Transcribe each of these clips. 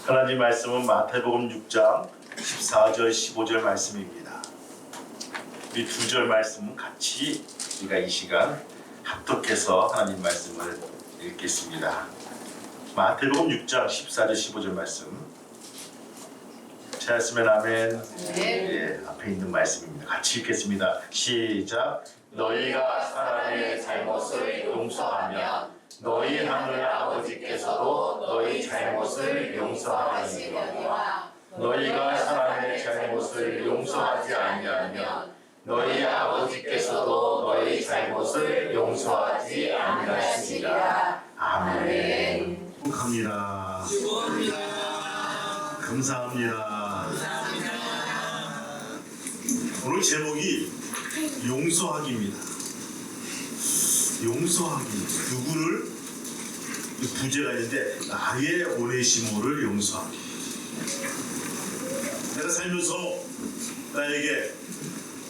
하나님 말씀은 마태복음 6장 14절 15절 말씀입니다. 이 두 절 말씀은 같이 우리가 이 시간 합독해서 하나님 말씀을 읽겠습니다. 마태복음 6장 14절 15절 말씀 찾았으면 아멘. 네, 앞에 있는 말씀입니다. 같이 읽겠습니다. 시작. 너희가 사람의 잘못을 용서하면 너희 하늘 아버지께서도 너희 잘못을 용서하시려니와 너희가 사람의 잘못을 용서하지 아니하면 너희 아버지께서도 너희 잘못을 용서하지 아니하시리라. 아멘. 축복합니다. 감사합니다. 오늘 제목이 용서하기입니다. 용서하기. 누구를 부제가 있는데 나의 오네시모를 용서하기. 내가 살면서 나에게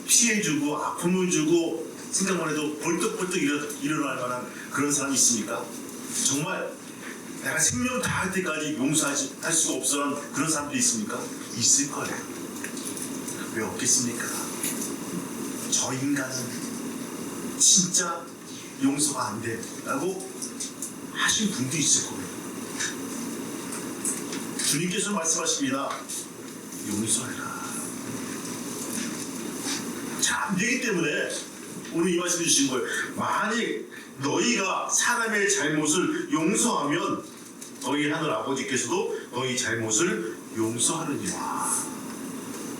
피해주고 아픔을 주고 생각만 해도 벌떡벌떡 일어날 만한 그런 사람이 있습니까? 정말 내가 생명 다할 때까지 용서할 수가 없었던 그런 사람들이 있습니까? 있을 거예요. 왜 없겠습니까? 저 인간은 진짜 용서가 안 돼 라고 하신 분도 있을 거예요. 주님께서 말씀하십니다. 용서해라. 자, 안 되기 때문에 오늘 이 말씀 주신 거예요. 만약 너희가 사람의 잘못을 용서하면 너희 하늘 아버지께서도 너희 잘못을 용서하느니라.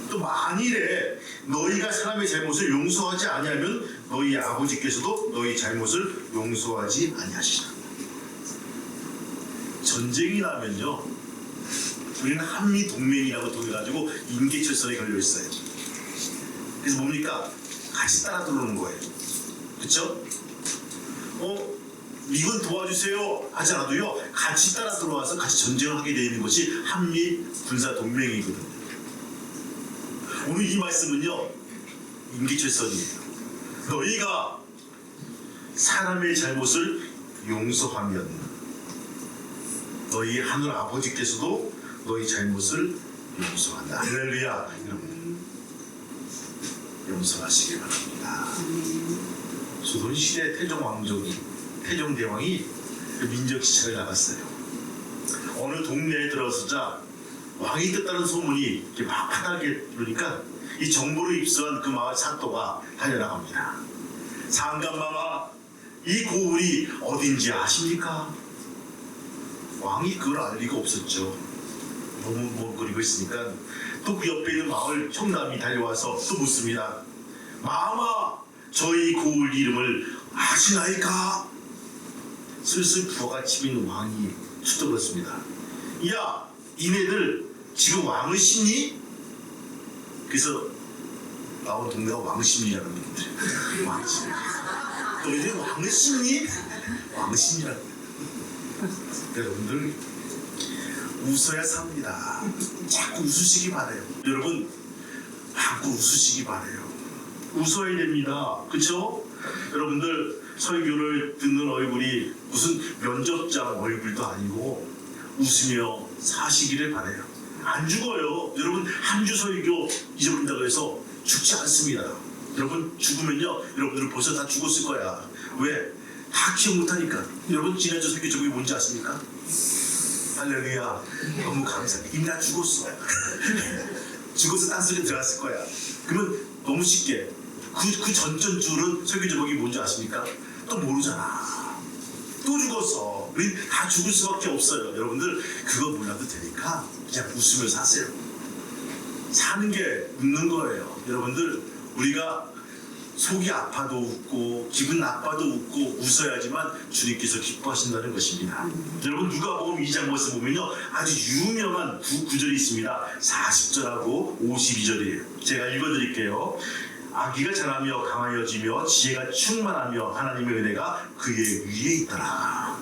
또 만일에 너희가 사람의 잘못을 용서하지 아니하면 너희 아버지께서도 너희 잘못을 용서하지 아니하시리라. 전쟁이 나면요, 우리는 한미 동맹이라고 통해가지고 임계철선에 걸려 있어요. 그래서 뭡니까? 같이 따라 들어오는 거예요. 그렇죠? 미군 도와주세요 하지 않아도요, 같이 따라 들어와서 같이 전쟁을 하게 되어 있는 것이 한미 군사 동맹이거든요. 오늘 이 말씀은요, 임기철선이에요. 너희가 사람의 잘못을 용서하면 너희 하늘 아버지께서도 너희 잘못을 용서한다. 할렐루야. 여러분, 용서하시길 바랍니다. 조선시대 태종대왕이 민족 시찰을 나갔어요. 어느 동네에 들어서자 왕이 떴다는 소문이 이렇게 막 파다하게 그러니까 이 정보를 입수한 그 마을 사또가 달려나갑니다. 상감마마, 이 고을이 어딘지 아십니까? 왕이 그걸 알 리가 없었죠. 너무 머뭇거리고 있으니까 또 그 옆에 있는 마을 형남이 달려와서 또 묻습니다. 마마, 저희 고을 이름을 아시나이까? 슬슬 부하가 치민 왕이 수더렀습니다. 야, 이네들 지금 왕을 심니? 그래서 나온 동네가 왕심리라는 분들. 왕심리. 너희들 왕을 심니? 왕심리라는. 여러분들 웃어야 삽니다. 자꾸 웃으시기 바래요. 여러분, 자꾸 웃으시기 바래요. 웃어야 됩니다. 그렇죠? 여러분들 설교를 듣는 얼굴이 무슨 면접장 얼굴도 아니고 웃으며 사시기를 바래요. 안 죽어요. 여러분, 한 주 설교 잊어버린다고 해서 죽지 않습니다. 여러분, 죽으면요, 여러분들은 벌써 다 죽었을 거야. 왜? 다 기억 못하니까. 여러분, 지난주 설교 제목이 뭔지 아십니까? 할렐루야. 너무 감사해. 이미 다 죽었어. 죽어서 땅속에 들어갔을 거야. 그러면 너무 쉽게 그 전주는 설교 제목이 뭔지 아십니까? 또 모르잖아. 또 죽었어. 우리 다 죽을 수밖에 없어요. 여러분들, 그거 몰라도 되니까 그냥 웃으면서 하세요. 사는 게 웃는 거예요. 여러분들, 우리가 속이 아파도 웃고 기분 나빠도 웃고 웃어야지만 주님께서 기뻐하신다는 것입니다. 여러분, 누가복음 2장 말씀 보면요, 아주 유명한 구절이 있습니다. 40절하고 52절이에요. 제가 읽어드릴게요. 아기가 자라며 강하여지며 지혜가 충만하며 하나님의 은혜가 그의 위에 있더라.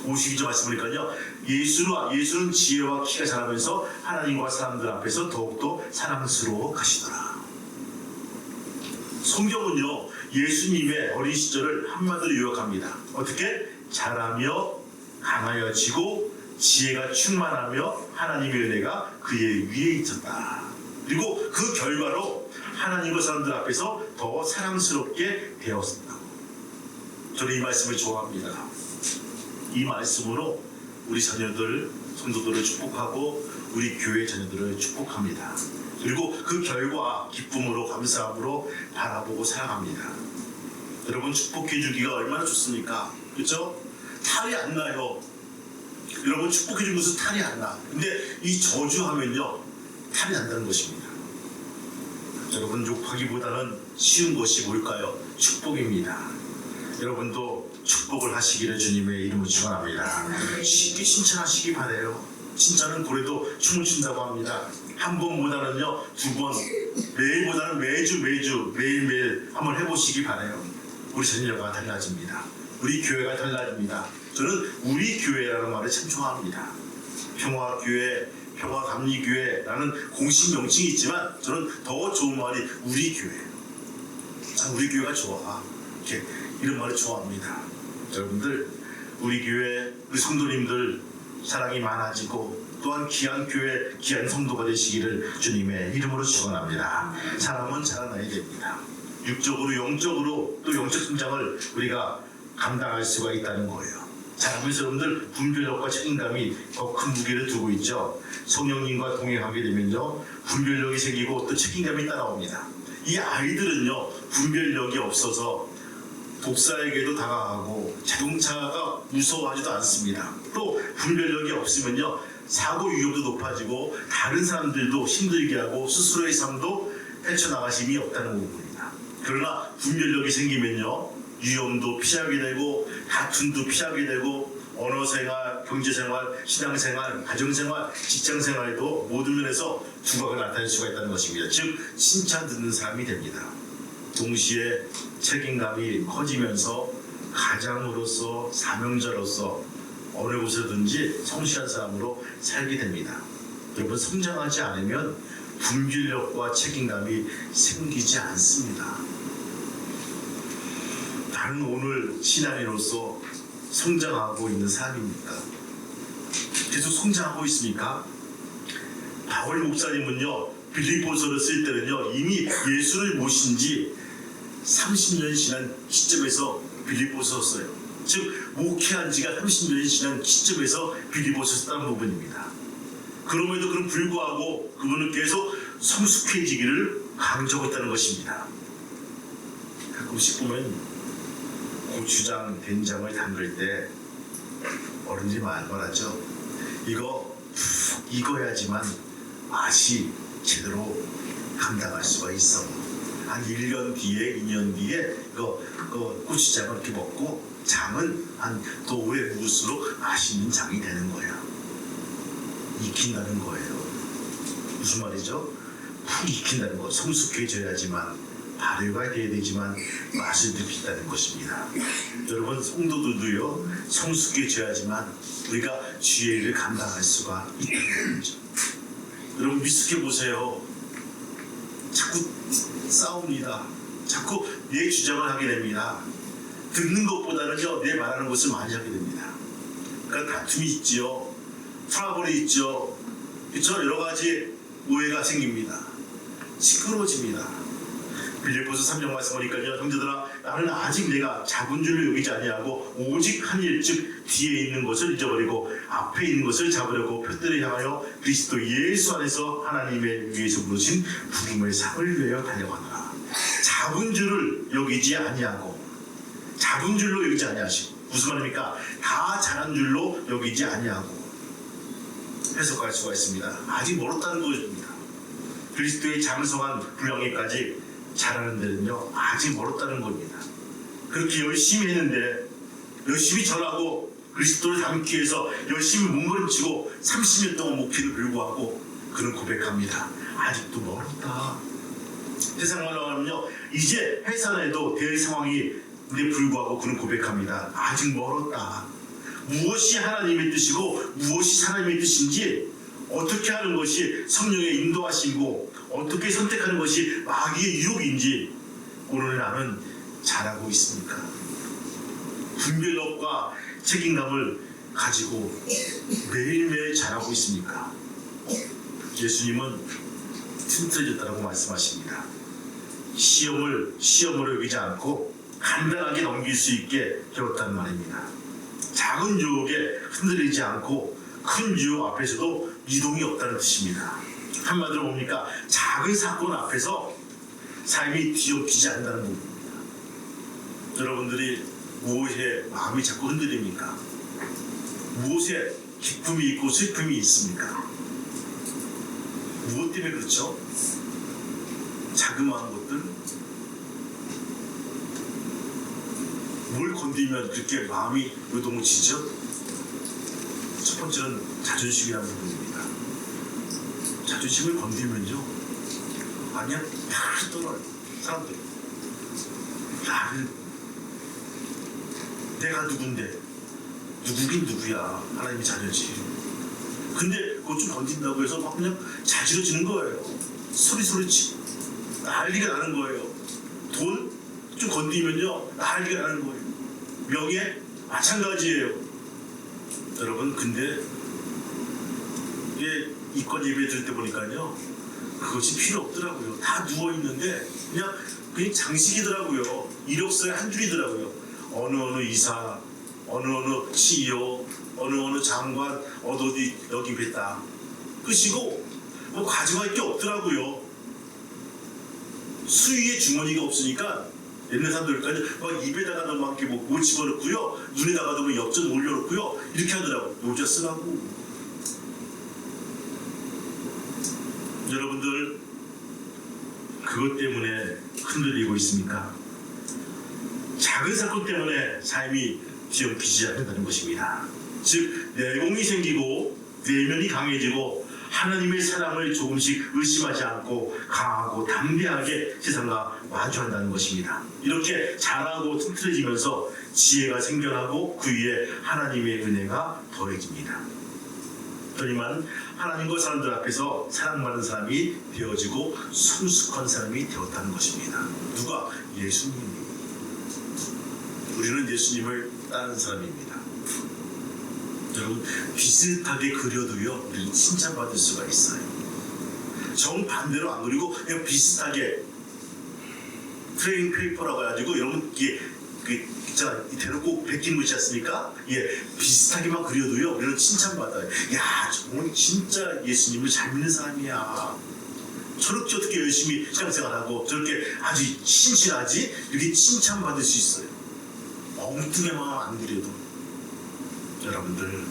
52절 말씀 보니까요, 예수는 지혜와 키가 자라면서 하나님과 사람들 앞에서 더욱더 사랑스러워 가시더라. 성경은요, 예수님의 어린 시절을 한마디로 요약합니다. 어떻게? 자라며 강하여지고 지혜가 충만하며 하나님의 은혜가 그의 위에 있었다. 그리고 그 결과로 하나님과 사람들 앞에서 더 사랑스럽게 되었다. 저는 이 말씀을 좋아합니다. 이 말씀으로 우리 자녀들, 성도들을 축복하고 우리 교회 자녀들을 축복합니다. 그리고 그 결과 기쁨으로 감사함으로 바라보고 사랑합니다. 여러분, 축복해 주기가 얼마나 좋습니까? 그렇죠? 탈이 안 나요. 여러분, 축복해 준 것은 탈이 안 나. 근데 이 저주하면요, 탈이 난다는 것입니다. 여러분, 욕하기보다는 쉬운 것이 뭘까요? 축복입니다. 여러분도 축복을 하시기를 주님의 이름으로 축원합니다. 쉽게 칭찬하시기 바라요. 칭찬은 고래도 춤을 춘다고 합니다. 한 번보다는요, 두 번, 매일보다는 매일매일 한번 해보시기 바라요. 우리 자녀가 달라집니다. 우리 교회가 달라집니다. 저는 우리 교회라는 말을 참 좋아합니다. 평화교회, 평화감리교회라는 공식 명칭이 있지만 저는 더 좋은 말이 우리 교회예요. 우리 교회가 좋아. 이렇게 이런 말을 좋아합니다. 여러분들, 우리 교회, 우리 성도님들 사랑이 많아지고 또한 귀한 교회, 귀한 성도가 되시기를 주님의 이름으로 축원합니다. 사람은 자라나야 됩니다. 육적으로, 영적으로 또 영적 성장을 우리가 감당할 수가 있다는 거예요. 자라면서 여러분들 분별력과 책임감이 더 큰 무게를 두고 있죠. 성령님과 동행하게 되면요, 분별력이 생기고 또 책임감이 따라옵니다. 이 아이들은요, 분별력이 없어서 독사에게도 다가가고 자동차가 무서워하지도 않습니다. 또 분별력이 없으면요, 사고 위험도 높아지고 다른 사람들도 힘들게 하고 스스로의 삶도 헤쳐나갈 힘이 없다는 부분입니다. 그러나 분별력이 생기면요, 위험도 피하게 되고 다툼도 피하게 되고 언어생활, 경제생활, 신앙생활, 가정생활, 직장생활에도 모든 면에서 두각을 나타낼 수가 있다는 것입니다. 즉, 칭찬 듣는 사람이 됩니다. 동시에 책임감이 커지면서 가장으로서, 사명자로서 어느 곳에든지 성실한 사람으로 살게 됩니다. 여러분, 성장하지 않으면 분별력과 책임감이 생기지 않습니다. 나는 오늘 신앙인으로서 성장하고 있는 사람입니까? 계속 성장하고 있습니까? 바울 목사님은요, 빌립보서를 쓸 때는요, 이미 예수를 모신 지 30년 지난 시점에서 빌립보서 써요. 즉, 목회한 지가 30년이 지난 시점에서 빌립보서 썼다는 부분입니다. 그럼에도 그럼 불구하고 그분은 계속 성숙해지기를 강조하고 있다는 것입니다. 가끔씩 보면 고추장, 된장을 담글 때 어른들이 말하죠. 이거 푹 익어야지만 맛이 제대로 감당할 수가 있어. 한 1년 뒤에, 2년 뒤에 고추장을 이렇게 먹고 장은 한 또 오래 묵을수록 맛있는 장이 되는 거예요. 익힌다는 거예요. 무슨 말이죠? 푹 익힌다는 거. 성숙해져야지만, 발효가 돼야 되지만 맛을 느낀다는 것입니다. 여러분, 성도들도요, 성숙해져야지만 우리가 주의 일을 감당할 수가 있다는 거죠. 여러분, 미숙해 보세요. 자꾸 싸웁니다. 자꾸 내 주장을 하게 됩니다. 듣는 것보다는요, 내 말하는 것을 많이 하게 됩니다. 그러니까 다툼이 있지요. 트러블이 있죠. 그렇죠? 여러 가지 오해가 생깁니다. 시끄러워집니다. 빌립보서 3장 말씀 보니까요, 형제들아, 나는 아직 내가 작은 줄로 여기지 아니하고 오직 한 일, 즉 뒤에 있는 것을 잊어버리고 앞에 있는 것을 잡으려고 표대를 향하여 그리스도 예수 안에서 하나님의 위에서 부르신 부름의 상을 위하여 달려가노라. 작은 줄을 여기지 아니하고, 작은 줄로 여기지 아니하시고, 무슨 말입니까? 다 잘한 줄로 여기지 아니하고 해석할 수가 있습니다. 아직 멀었다는 것입니다. 그리스도의 장성한 분량에까지 잘하는 데는요, 아직 멀었다는 겁니다. 그렇게 열심히 했는데, 열심히 전하고 그리스도를 담기 위해서 열심히 몸부림치고 30년 동안 목회를 불구하고 그는 고백합니다. 아직도 멀었다. 세상 말로 하면요, 이제 해산해도 될 상황인데 불구하고 그는 고백합니다. 아직 멀었다. 무엇이 하나님의 뜻이고 무엇이 사람의 뜻인지, 어떻게 하는 것이 성령의 인도하심이고 어떻게 선택하는 것이 마귀의 유혹인지 오늘 나는 잘하고 있습니까? 분별력과 책임감을 가지고 매일매일 자라고 있습니까? 예수님은 튼튼해졌다고 말씀하십니다. 시험으로 여기지 않고 간단하게 넘길 수 있게 배웠다는 말입니다. 작은 유혹에 흔들리지 않고 큰 유혹 앞에서도 미동이 없다는 뜻입니다. 한마디로 뭡니까? 작은 사건 앞에서 삶이 뒤엎이지 않는다는 겁니다. 여러분들이 무엇에 마음이 자꾸 흔들립니까? 무엇에 기쁨이 있고 슬픔이 있습니까? 무엇 때문에 그렇죠? 자그마한 것들? 뭘 건드리면 그렇게 마음이 요동치죠? 첫 번째는 자존심이라는 부분입니다. 자존심을 건드리면요, 아니야, 다 떨어요. 사람들이 나를, 내가 누군데, 누구긴 누구야, 하나님의 자녀지. 근데 그것 좀 건든다고 해서 막 그냥 자지러지는 거예요. 소리치고 난리가 나는 거예요. 돈 좀 건드리면요, 난리가 나는 거예요. 명예 마찬가지예요. 여러분, 근데 이게 이권 예배 드릴 때 보니까요, 그것이 필요 없더라고요. 다 누워 있는데 그냥 장식이더라고요. 이력서에 한 줄이더라고요. 어느 이사, 어느 CEO, 어느 장관, 어디 여기 뵀다. 끝이고 뭐 가져갈 게 없더라고요. 수위에 주머니가 없으니까 옛날 사람들까지 막 입에다가도 막 이렇게 못 집어넣고요, 눈에다가도 뭐 엽전 올려놓고요, 이렇게 하더라고. 모자 쓰라고. 여러분들 그것 때문에 흔들리고 있습니까? 작은 사건 때문에 삶이 뒤엉키지 않는다는 것입니다. 즉, 내공이 생기고 내면이 강해지고 하나님의 사랑을 조금씩 의심하지 않고 강하고 담대하게 세상과 마주한다는 것입니다. 이렇게 자라고 튼튼해지면서 지혜가 생겨나고 그 위에 하나님의 은혜가 더해집니다. 그러니만 하나님과 사람들 앞에서 사랑받는 사람이 되어지고 성숙한 사람이 되었다는 것입니다. 누가? 예수님이. 우리는 예수님을 따르는 사람입니다. 여러분, 비슷하게 그려도요, 우리는 칭찬받을 수가 있어요. 정반대로 안 그리고 그냥 비슷하게 트레이닝 페이퍼라고 해가지고, 여러분 이게 있잖아, 대놓고 베끼는 거 있지 않습니까? 예, 비슷하게만 그려도요, 우리는 칭찬받아요. 야, 저건 진짜 예수님을 잘 믿는 사람이야. 저렇게 어떻게 열심히 신앙생활하고 저렇게 아주 신실하지? 이렇게 칭찬받을 수 있어요. 엉뚱해만 안 그려도. 여러분들,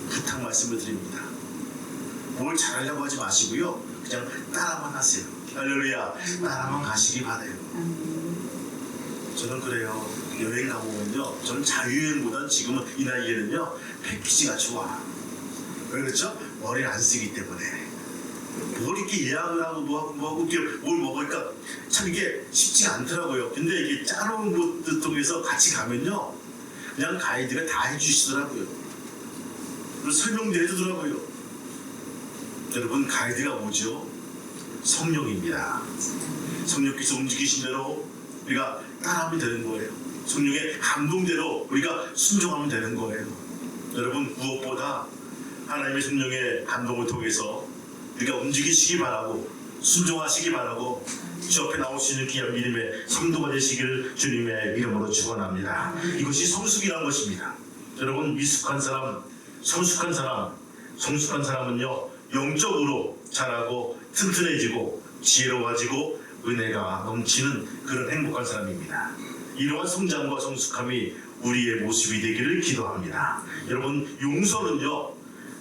부탁 말씀을 드립니다. 뭘 잘하려고 하지 마시고요, 그냥 따라만 하세요. 할렐루야. 따라만 가시기 바라요. 저는 그래요. 여행 가보면요, 저는 자유여행보다는 지금은 이 나이에는요, 패키지가 좋아. 왜 그렇죠? 머리를 안 쓰기 때문에. 뭘 이렇게 예약을 하고 뭐하고 뭘 먹으니까 참 이게 쉽지가 않더라고요. 근데 이게 짜놓은 곳 통해서 같이 가면요, 그냥 가이드가 다 해주시더라고요. 그리고 설명도 해주더라고요. 여러분, 가이드가 뭐죠? 성령입니다. 성령께서 움직이신 대로 우리가 따라하면 되는 거예요. 성령의 감동대로 우리가 순종하면 되는 거예요. 여러분, 무엇보다 하나님의 성령의 감동을 통해서 우리가 움직이시기 바라고, 순종하시기 바라고, 주 앞에 나올 수 있는 귀한 믿음의 성도가 되시기를 주님의 이름으로 축원합니다. 이것이 성숙이라는 것입니다. 여러분, 미숙한 사람, 성숙한 사람은요, 영적으로 자라고 튼튼해지고 지혜로워지고 은혜가 넘치는 그런 행복한 사람입니다. 이러한 성장과 성숙함이 우리의 모습이 되기를 기도합니다. 여러분, 용서는요,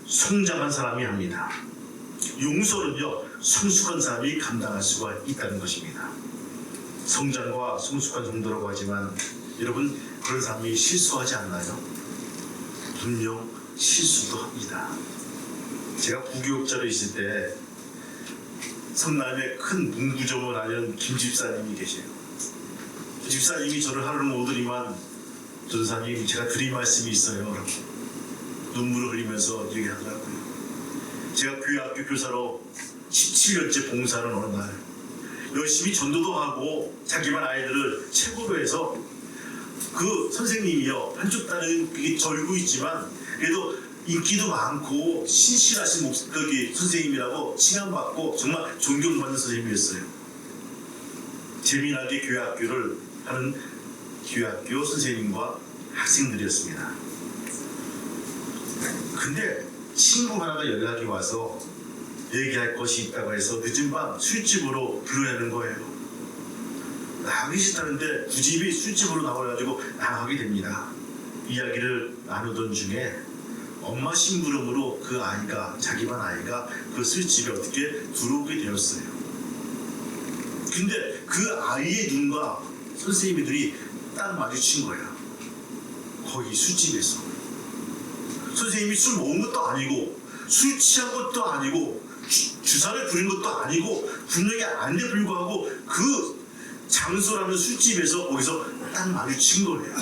성장한 사람이 합니다. 용서는요, 성숙한 사람이 감당할 수가 있다는 것입니다. 성장과 성숙한 정도라고 하지만, 여러분, 그런 사람이 실수하지 않나요? 분명 실수도 합니다. 제가 부교육자로 있을 때 성남에 큰 문구점을 하는 김 집사님이 계세요. 그 집사님이 저를 하루는 오더니만, 전사님, 제가 드릴 말씀이 있어요. 눈물을 흘리면서 얘기하더라고요. 제가 교회 학교 교사로 17년째 봉사하는 어느 날, 열심히 전도도 하고 자기만 아이들을 최고로 해서 그 선생님이요, 한쪽 다리는 그게 절고 있지만 그래도 인기도 많고 신실하신 거기 선생님이라고 칭함받고 정말 존경받는 선생님이었어요. 재미나게 교회학교를 하는 교회학교 선생님과 학생들이었습니다. 근데 친구 하나가 연락이 와서 얘기할 것이 있다고 해서 늦은 밤 술집으로 불러내는 거예요. 나가기 싫다는데 굳이 술집으로 나와가지고 나가게 됩니다. 이야기를 나누던 중에 엄마 심부름으로 그 아이가, 자기 반 아이가 그 술집에 어떻게 들어오게 되었어요. 근데 그 아이의 눈과 선생님의 눈이 딱 마주친 거야. 거기 술집에서. 선생님이 술 먹은 것도 아니고 술 취한 것도 아니고 주사를 부린 것도 아니고 분명히 안돼 불구하고 그 장소라는 술집에서 거기서 딱 마주친 거예요.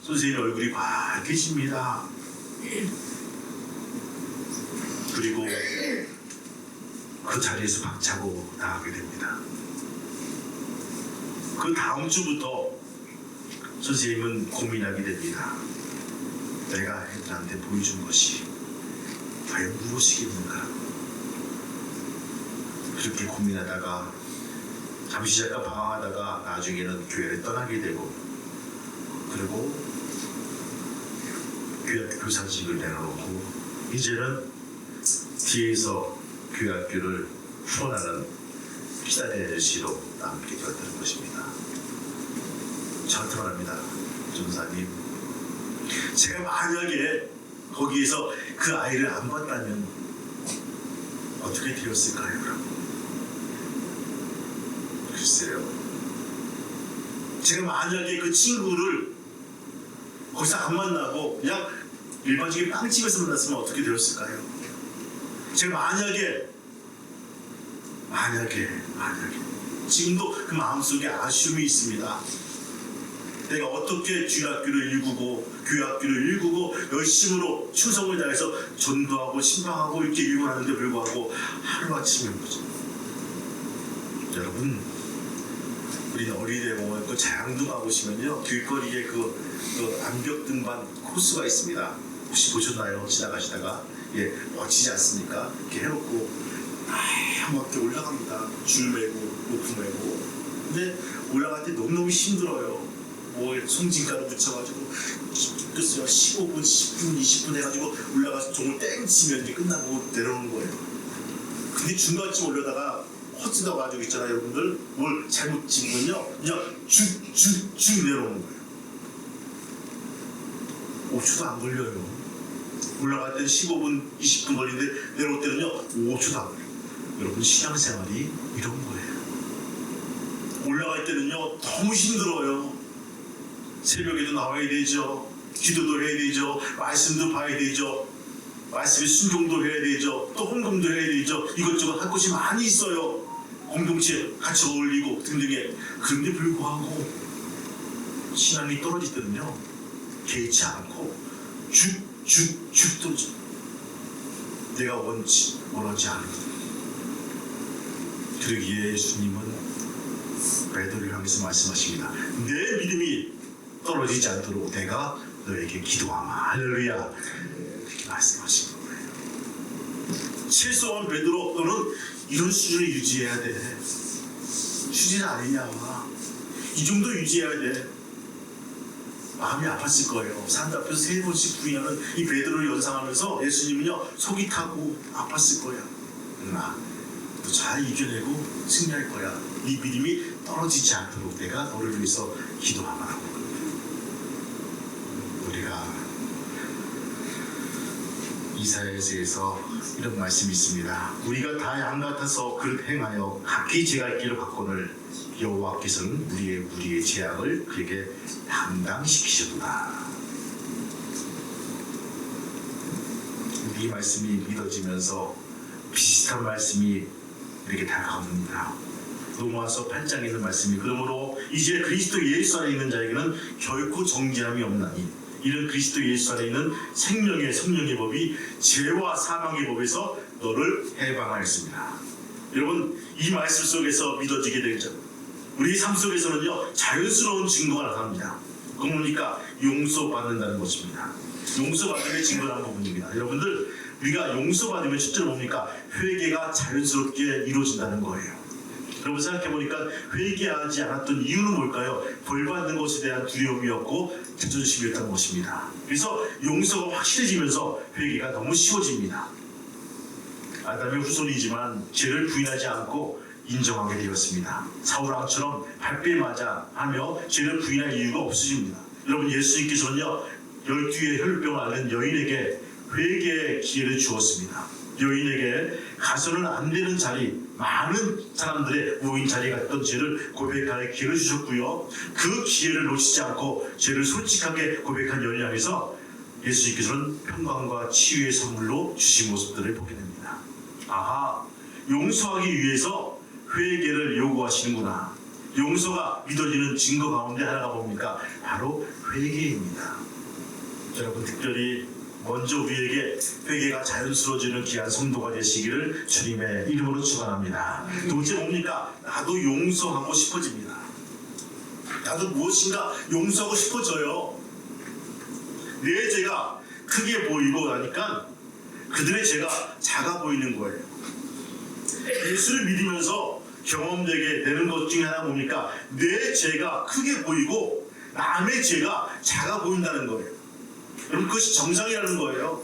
선생님 얼굴이 밝게집니다. 그리고 그 자리에서 박차고 나가게 됩니다. 그 다음 주부터 선생님은 고민하게 됩니다. 내가 애들한테 보여준 것이 과연 무엇이겠는가? 그렇게 고민하다가 잠시 잠깐 방황하다가 나중에는 교회를 떠나게 되고, 그리고 교회학교 교사직을 내려놓고 이제는 뒤에서 교회학교를 후원하는 기다리는 아저씨로 남게 되었다는 것입니다. 저한테 말합니다. 전사님, 제가 만약에 거기에서 그 아이를 안 봤다면 어떻게 되었을까요? 그럼? 글쎄요. 제가 만약에 그 친구를 거기서 안 만나고 그냥 일반적인 빵집에서 만났으면 어떻게 되었을까요? 제가 만약에 지금도 그 마음속에 아쉬움이 있습니다. 내가 어떻게 주일학교를 일구고 교회학교를 일구고 열심으로 충성을 다해서 전도하고 신방하고 이렇게 일을 하는데 불구하고 하루아침에 거죠. 여러분, 우리 어린이대 공원 그 자양동 가보시면요, 길거리에 그 암벽 등반 코스가 있습니다. 혹시 보셨나요? 지나가시다가. 예, 멋지지 않습니까? 이렇게 해놓고 한 바퀴 올라갑니다. 줄 매고 로프 매고. 근데 올라갈 때 너무너무 힘들어요. 뭐 송진가루 붙여가지고 글쎄요, 15분, 10분, 20분 해가지고 올라가서 종을 땡 치면 이제 끝나고 내려오는 거예요. 근데 중간쯤 올려다가 헛쓰다 가지고 있잖아요, 여러분들. 뭘 잘못 찍으면요, 그냥 쭉 내려오는 거예요. 5초도 안 걸려요. 올라갈 때는 15분, 20분 걸리는데 내려올 때는요 5초도 안 걸려요. 여러분, 신앙생활이 이런 거예요. 올라갈 때는요 너무 힘들어요. 새벽에도 나와야 되죠. 기도도 해야 되죠. 말씀도 봐야 되죠. 말씀에 순종도 해야 되죠. 또 헌금도 해야 되죠. 이것저것 할 것이 많이 있어요. 공동체 같이 어울리고 등등에. 그런데 불구하고 신앙이 떨어질 때는요 개의치 않고 쭉 떨어져. 내가 원하지 않은. 그러기에 예수님은 베드로를 향해서 말씀하십니다. 내 믿음이 떨어지지 않도록 내가 너에게 기도하마. 할렐루야. 이렇게 말씀하신 거예요. 최소한 베드로, 너는 이런 수준을 유지해야 돼. 수준 아니냐. 이 정도 유지해야 돼. 마음이 아팠을 거예요. 산다 앞에서 3번씩 부인하는 이 베드로를 연상하면서 예수님은요 속이 타고 아팠을 거야. 너 잘 이겨내고 승리할 거야. 네 믿음이 떨어지지 않도록 내가 너를 위해서 기도하라고. 우리가 이사야서에서 이런 말씀이 있습니다. 우리가 다 양 같아서 그릇 행하여 각기 제갈 길을 바꾸늘 여호와께서는 우리의 죄악을 그에게 담당시키셨도다. 이 말씀이 믿어지면서 비슷한 말씀이 이렇게 다가옵니다. 로마서 8장에 있는 말씀이, 그러므로 이제 그리스도 예수 안에 있는 자에게는 결코 정죄함이 없나니 이는 그리스도 예수 안에 있는 생명의 성령의 법이 죄와 사망의 법에서 너를 해방하였습니다. 여러분, 이 말씀 속에서 믿어지게 되죠. 우리 삶 속에서는요 자연스러운 증거가 나타납니다. 그건 뭡니까? 용서받는다는 것입니다. 용서받는 게 증거라는 부분입니다. 여러분들 우리가 용서받으면 실제로 뭡니까? 회개가 자연스럽게 이루어진다는 거예요. 여러분 생각해보니까 회개하지 않았던 이유는 뭘까요? 벌받는 것에 대한 두려움이었고 자존심이었던 것입니다. 그래서 용서가 확실해지면서 회개가 너무 쉬워집니다. 아담의 후손이지만 죄를 부인하지 않고 인정하게 되었습니다. 사울왕처럼 발빼 맞아 하며 죄를 부인할 이유가 없어집니다. 여러분 예수님께서는요 12의 혈병을 앓는 여인에게 회개의 기회를 주었습니다. 여인에게 가서는 안 되는 자리, 많은 사람들의 우인 자리에 갔던 죄를 고백할 기회를 주셨고요. 그 기회를 놓치지 않고 죄를 솔직하게 고백한 여인을 향해서 예수님께서는 평강과 치유의 선물로 주신 모습들을 보게 됩니다. 아하, 용서하기 위해서 회개를 요구하시는구나. 용서가 믿어지는 증거 가운데 하나가 뭡니까? 바로 회개입니다. 여러분 특별히 먼저 우리에게 회개가 자연스러워지는 귀한 성도가 되시기를 주님의 이름으로 축원합니다. 둘째 뭡니까? 나도 용서하고 싶어집니다. 나도 무엇인가 용서하고 싶어져요. 내 죄가 크게 보이고 나니까 그들의 죄가 작아 보이는 거예요. 예수를 믿으면서 경험되게 되는 것 중에 하나가 뭡니까? 내 죄가 크게 보이고 남의 죄가 작아 보인다는 거예요. 여러분 그것이 정상이라는 거예요.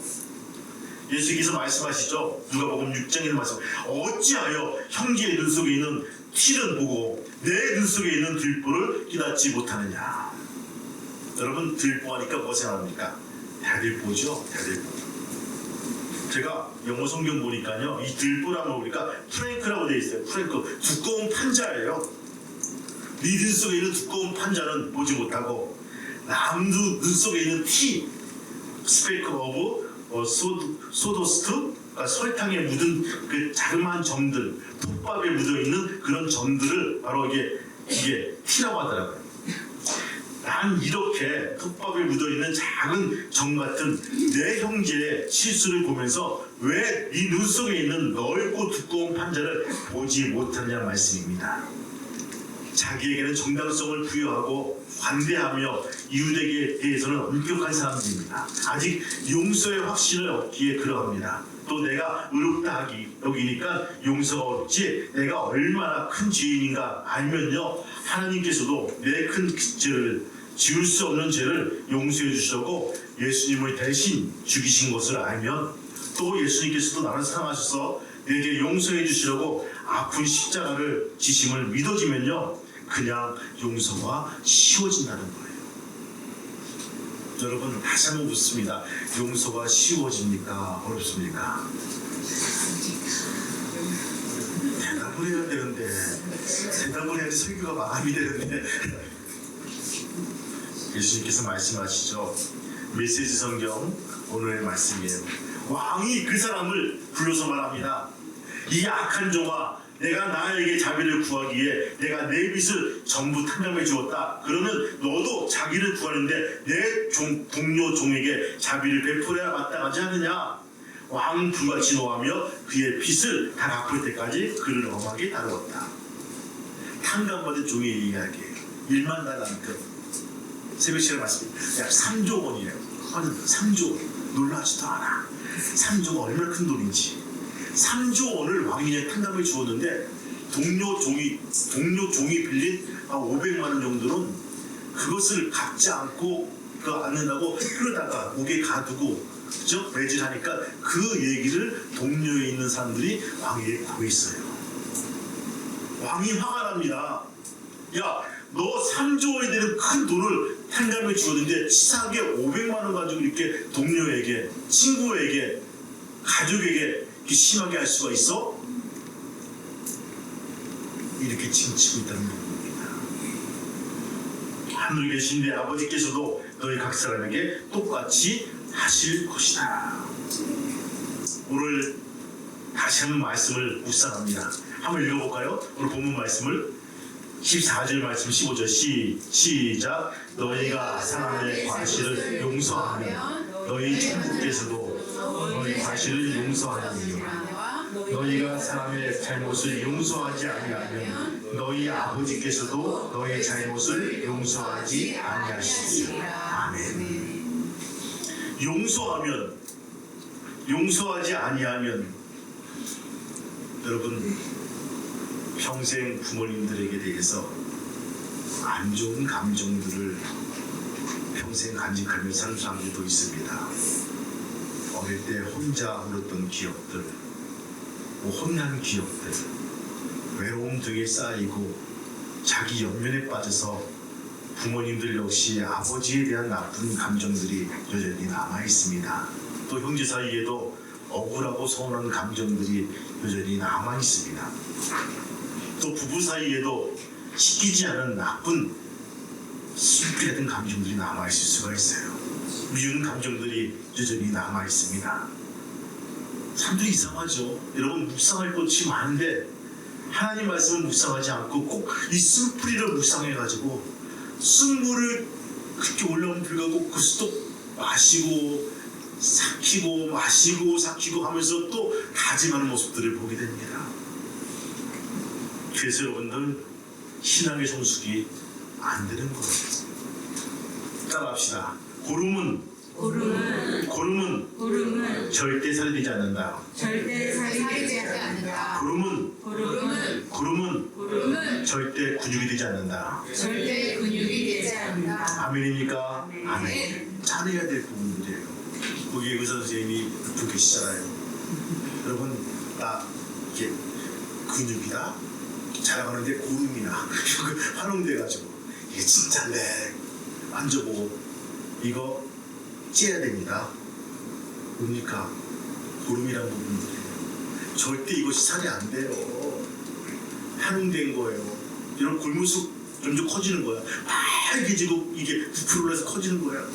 예수께서 말씀하시죠. 누가복음 6장에 말씀. 어찌하여 형제의 눈 속에 있는 티를 보고 내 눈 속에 있는 들보를 깨닫지 못하느냐. 여러분 들보하니까 뭐 생각합니까? 대들보죠. 대들보. 제가 영어 성경 보니까요 이 들보라고 보니까 프랭크라고 되어 있어요. 프랭크 두꺼운 판자예요. 네 눈 속에 있는 두꺼운 판자는 보지 못하고 남 눈 속에 있는 티 스페이크 오브 소도스트 그러니까 설탕에 묻은 그 자그마한 점들 톱밥에 묻어있는 그런 점들을 바로 이게 티라고 하더라고요. 난 이렇게 톱밥에 묻어있는 작은 점 같은 내 형제의 실수를 보면서 왜 네 눈 속에 있는 넓고 두꺼운 판자를 보지 못하느냐 말씀입니다. 자기에게는 정당성을 부여하고 관대하며 이웃에게 대해서는 엄격한 사람들입니다. 아직 용서의 확신을 얻기에 그러합니다. 또 내가 의롭다 여기니까 용서가 어렵지 내가 얼마나 큰 죄인인가 알면요 하나님께서도 내 큰 죄를 지울 수 없는 죄를 용서해 주시려고 예수님을 대신 죽이신 것을 알면 또 예수님께서도 나를 사랑하셔서 내게 용서해 주시려고 아픈 십자가를 지심을 믿어지면요 그냥 용서가 쉬워진다는 거예요. 여러분 다시 한번 묻습니다. 용서가 쉬워집니까? 어렵습니까? 대답을 해야 되는데 대답을 해야지 설교가 마감이 되는데 예수님께서 말씀하시죠. 메시지 성경 오늘의 말씀이에요. 왕이 그 사람을 불러서 말합니다. 이 악한 종아 내가 나에게 자비를 구하기에 내가 내 빚을 전부 탕감해 주었다. 그러면 너도 자기를 구하는데 내 동료 종에게 자비를 베풀어야 마땅하지 않느냐. 왕은 불같이 노하며 그의 빚을 다 갚을 때까지 그를 엄하게 다루었다. 탕감받은 종의 이야기예요. 1만 달란트 새벽 시간에 말씀입니다. 약 3조 원이래요. 3조 원. 놀라지도 않아. 3조가 얼마나 큰 돈인지. 3조 원을 왕에게 탕감해 주었는데 동료 종이 빌린 한 500만 원 정도는 그것을 갚지 않고 그거 않는다고 끌어다가 목에 가두고 그죠? 매질하니까 그 얘기를 동료에 있는 사람들이 왕에게 하고 있어요. 왕이 화가 납니다. 야, 너 3조 원이 되는 큰 돈을 탕감해 주었는데 치사하게 500만 원 가지고 이렇게 동료에게, 친구에게, 가족에게 이렇게 심하게 할 수가 있어? 이렇게 징치고 있다는 겁니다. 하늘에 계신 내 아버지께서도 너희 각 사람에게 똑같이 하실 것이다. 오늘 다시 한번 말씀을 묵상합니다. 한번 읽어볼까요? 오늘 본문 말씀을 14절 말씀 15절 시작. 너희가 사람의 과실을 용서하면 너희 천국께서도 너희 과실을 용서하느니라. 너희가 사람의 잘못을 용서하지 아니하면 너희 아버지께서도 너희 잘못을 용서하지 아니하시리라. 아멘. 용서하지 아니하면 여러분 평생 부모님들에게 대해서 안 좋은 감정들을 평생 간직하며 사는 사람들도 있습니다. 어릴 때 혼자 울었던 기억들, 혼난 기억들, 외로움 등에 쌓이고 자기 연면에 빠져서 부모님들 역시 아버지에 대한 나쁜 감정들이 여전히 남아 있습니다. 또 형제 사이에도 억울하고 서운한 감정들이 여전히 남아 있습니다. 또 부부 사이에도 시키지 않은 나쁜 슬피 같은 감정들이 남아 있을 수가 있어요. 미운 감정들이 여전히 남아 있습니다. 사람들이 이상하죠. 여러분 묵상할 것이 많은데 하나님 말씀을 묵상하지 않고 꼭 이 쓴뿌리를 묵상해가지고 쓴물을 그렇게 올라오면 불구하고 그것을 또 마시고 삭히고 마시고 삭히고 하면서 또 다짐하는 모습들을 보게 됩니다. 그래서 여러분들 신앙의 성숙이 안 되는 거예요. 따라합시다. 고름은 절대 살이 되지 않는다. 고름은 절대 근육이 되지 않는다. 아멘입니까? 아멘. 잘해야 될 부분들이에요. 거기 의사 선생님이 두 계시잖아요. 여러분 나 이게 근육이다 자라가는데 고름이나 활용돼가지고 이게 진짜인데 만져보고 이거 째야 됩니다. 뭡니까? 고름이란 부분들이에요. 절대 이것이 살이 안 돼요. 활용된 거예요. 이런 골무숙 점점 커지는 거야. 빨개지고 이게 부풀어 해서 커지는 거야.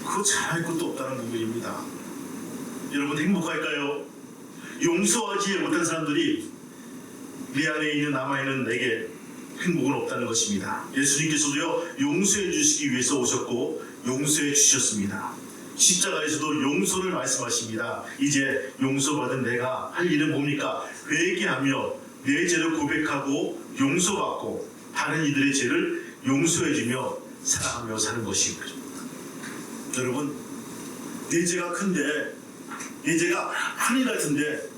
그거 잘할 것도 없다는 부분입니다. 여러분 행복할까요? 용서하지 못한 사람들이 내 안에 있는 남아있는 내게 행복은 없다는 것입니다. 예수님께서도요 용서해 주시기 위해서 오셨고 용서해 주셨습니다. 십자가에서도 용서를 말씀하십니다. 이제 용서받은 내가 할 일은 뭡니까? 회개하며 내 죄를 고백하고 용서받고 다른 이들의 죄를 용서해주며 사랑하며 사는 것이고요. 여러분 내 죄가 큰데 내 죄가 하늘 같은데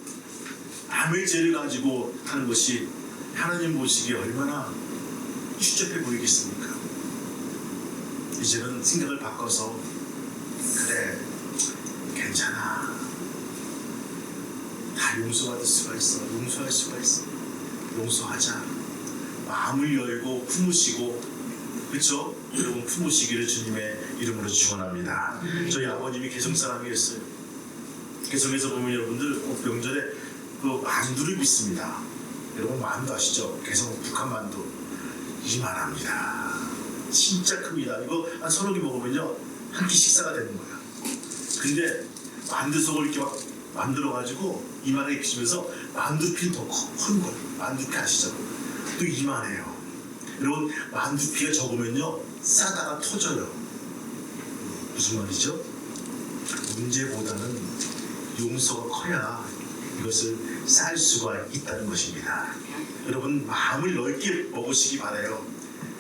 남의 죄를 가지고 하는 것이 하나님 보시기에 얼마나 추잡해 보이겠습니까? 이제는 생각을 바꿔서 그래 괜찮아 다 용서받을 수가 있어 용서할 수가 있어 용서하자 마음을 열고 품으시고 그렇죠? 여러분 품으시기를 주님의 이름으로 축원합니다. 저희 아버님이 개성 사람이었어요. 개성에서 보면 여러분들 꼭 명절에 그 만두를 빚습니다. 여러분 만두 아시죠? 개성 북한 만두 이만합니다. 진짜 큽니다. 이거 한 서너 개 먹으면요 한 끼 식사가 되는 거야. 근데 만두속을 이렇게 막 만들어가지고 이만하게 빚으면서 만두피는 더 큰 거예요. 만두피 아시죠? 또 이만해요. 여러분 만두피가 적으면요 싸다가 터져요. 무슨 말이죠? 문제보다는 용서가 커야 이것을 쌀 수가 있다는 것입니다. 여러분 마음을 넓게 먹으시기 바라요.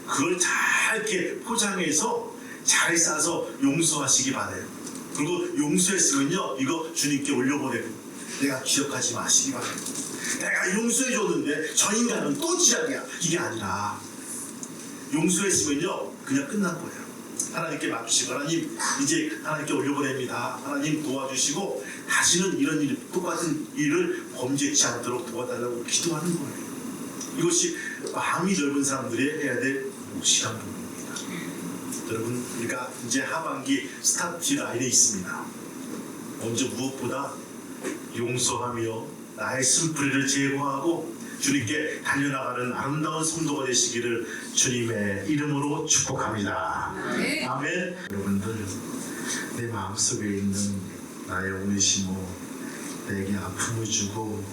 그걸 잘 이렇게 포장해서 잘 싸서 용서하시기 바라요. 그리고 용서했으면요 이거 주님께 올려보내고 내가 기억하지 마시기 바라요. 내가 용서해줬는데 저 인간은 또 지랄이야 이게 아니라 용서했으면요 그냥 끝난 거예요. 하나님께 맡기시고 하나님 이제 하나님께 올려보냅니다. 하나님 도와주시고 다시는 이런 일 똑같은 일을 범죄치 않도록 도와달라고 기도하는 거예요. 이것이 마음이 넓은 사람들이 해야 될 몫이란 부분입니다. 여러분 우리가 이제 하반기 스타트 라인에 있습니다. 먼저 무엇보다 용서하며 나의 쓴뿌리를 제거하고 주님께 달려나가는 아름다운 성도가 되시기를 주님의 이름으로 축복합니다. 아멘. 여러분들 내 마음속에 있는 나의 오네시모 내게 아픔을 주고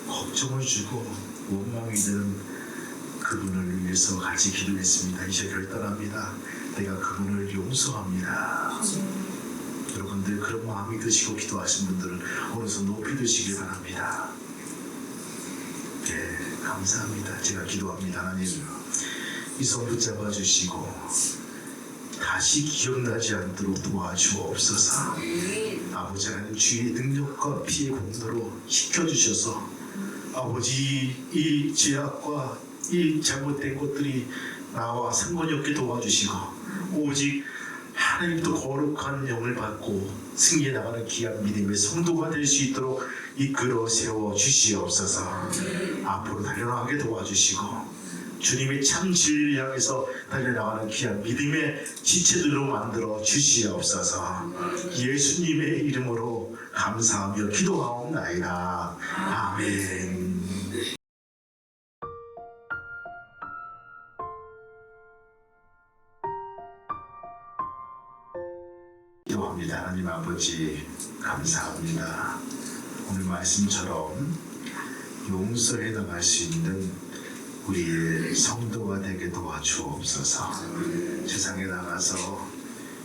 걱정을 주고 원망이 되는 그분을 위해서 같이 기도했습니다. 이제 결단합니다. 내가 그분을 용서합니다. 여러분들 그런 마음이 드시고 기도하신 분들은 오른손 높이 드시길 바랍니다. 감사합니다. 제가 기도합니다. 하나님, 이 손 붙잡아 주시고 다시 기억나지 않도록 도와주옵소서. 아버지 하나님, 주의 능력과 피의 공로로 지켜주셔서 아버지 이 죄악과 이 잘못된 것들이 나와 상관이 없게 도와주시고 오직 하나님도 거룩한 영을 받고 승리해 나가는 귀한 믿음의 성도가 될 수 있도록 이끌어 세워 주시옵소서. 앞으로 달려나가게 도와주시고 주님의 참 진리를 향해서 달려나가는 귀한 믿음의 지체들로 만들어 주시옵소서. 예수님의 이름으로 감사하며 기도하옵나이다. 아멘. 기도합니다. 하나님 아버지, 감사합니다. 오늘 말씀처럼 용서해 나갈 수 있는 우리의 성도가 되게 도와주옵소서. 세상에 나가서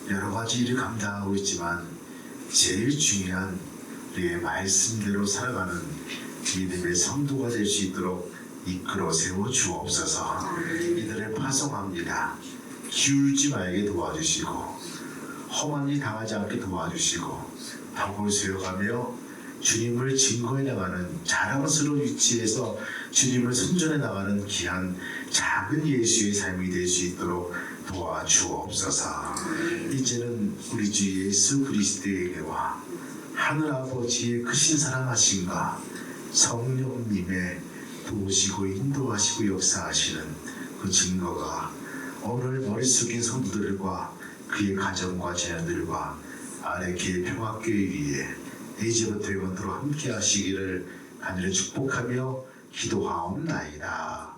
여러 가지 일을 감당하고 있지만 제일 중요한 우리의 말씀대로 살아가는 믿음의 성도가 될 수 있도록 이끌어 세워 주옵소서. 이들을 파송합니다. 기울지 말게 도와주시고 험한 일 당하지 않게 도와주시고 덕을 세워가며 주님을 증거해 나가는 자랑스러운 위치에서 주님을 선전해 나가는 귀한 작은 예수의 삶이 될 수 있도록 도와주옵소서. 이제는 우리 주 예수 그리스도의 은혜와 하늘 아버지의 크신 사랑하심과 성령님의 도우시고 인도하시고 역사하시는 그 증거가 오늘 머리 숙인 성도들과 그의 가정과 자녀들과 아래교회 평화교회 위에 이제부터 영원토록 함께 하시기를 간절히 축복하며 기도하옵나이다.